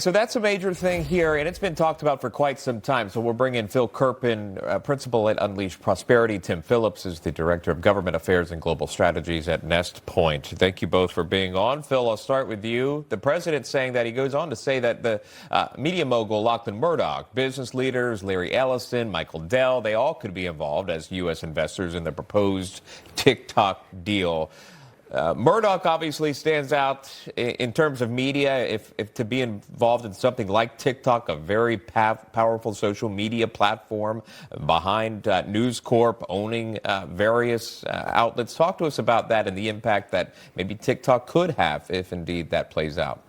So that's a major thing here, and it's been talked about for quite some time. So we'll bring in Phil Kerpen, principal at Unleash Prosperity. Tim Phillips is the director of government affairs and global strategies at Nestpoint. Thank you both for being on. Phil, I'll start with you. The president saying that he goes on to say that the media mogul Lachlan Murdoch, business leaders Larry Ellison, Michael Dell, they all could be involved as U.S. investors in the proposed TikTok deal. Murdoch obviously stands out in terms of media. If to be involved in something like TikTok, a very powerful social media platform behind News Corp owning various outlets. Talk to us about that and the impact that maybe TikTok could have if indeed that plays out.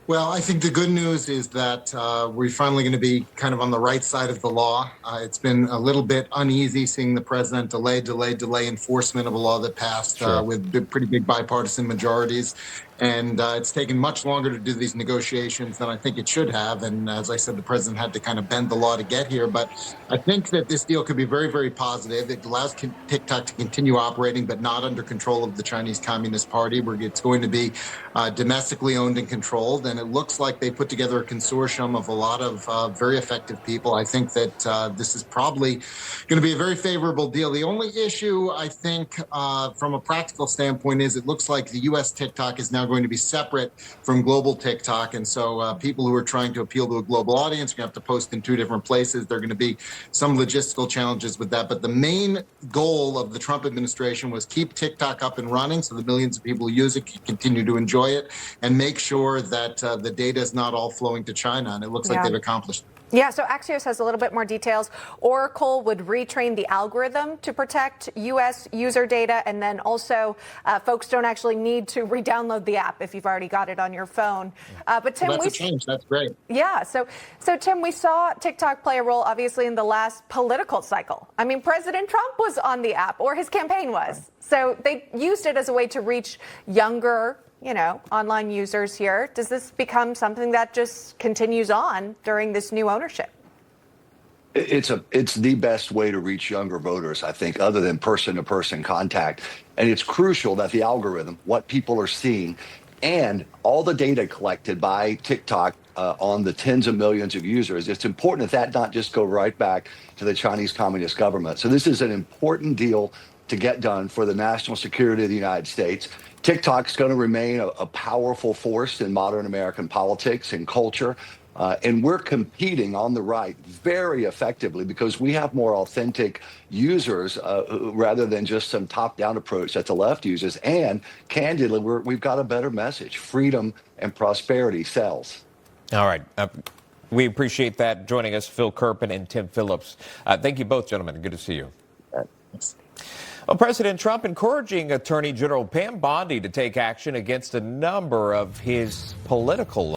Well, I think the good news is that we're finally going to be kind of on the right side of the law. It's been a little bit uneasy seeing the president delay enforcement of a law that passed with pretty big bipartisan majorities. And it's taken much longer to do these negotiations than I think it should have. And as I said, the president had to kind of bend the law to get here. But I think that this deal could be very, very positive. It allows TikTok to continue operating, but not under control of the Chinese Communist Party, where it's going to be domestically owned and controlled. And it looks like they put together a consortium of a lot of very effective people. I think that this is probably going to be a very favorable deal. The only issue, I think, from a practical standpoint is it looks like the U.S. TikTok is now going to be separate from global TikTok. And so people who are trying to appeal to a global audience are going to have to post in two different places. There are going to be some logistical challenges with that. But the main goal of the Trump administration was keep TikTok up and running so the millions of people who use it can continue to enjoy it and make sure that the data is not all flowing to China. And it looks like they've accomplished it. Yeah, so Axios has a little bit more details. Oracle would retrain the algorithm to protect U.S. user data, and then also folks don't actually need to re-download the app if you've already got it on your phone. But Tim, that's a change. That's great. Yeah, so Tim, we saw TikTok play a role, obviously, in the last political cycle. I mean, President Trump was on the app, or his campaign was. So they used it as a way to reach younger, online users here. Does this become something that just continues on during this new ownership? It's the best way to reach younger voters, I think, other than person-to-person contact. And it's crucial that the algorithm, what people are seeing, and all the data collected by TikTok on the tens of millions of users, it's important that not just go right back to the Chinese Communist government. So this is an important deal to get done for the national security of the United States. TikTok's going to remain a powerful force in modern American politics and culture. And we're competing on the right very effectively because we have more authentic users rather than just some top-down approach that the left uses. And candidly, we've got a better message. Freedom and prosperity sells. All right. We appreciate that. Joining us, Phil Kerpen and Tim Phillips. Thank you both, gentlemen. Good to see you. Thanks. Well, President Trump encouraging Attorney General Pam Bondi to take action against a number of his political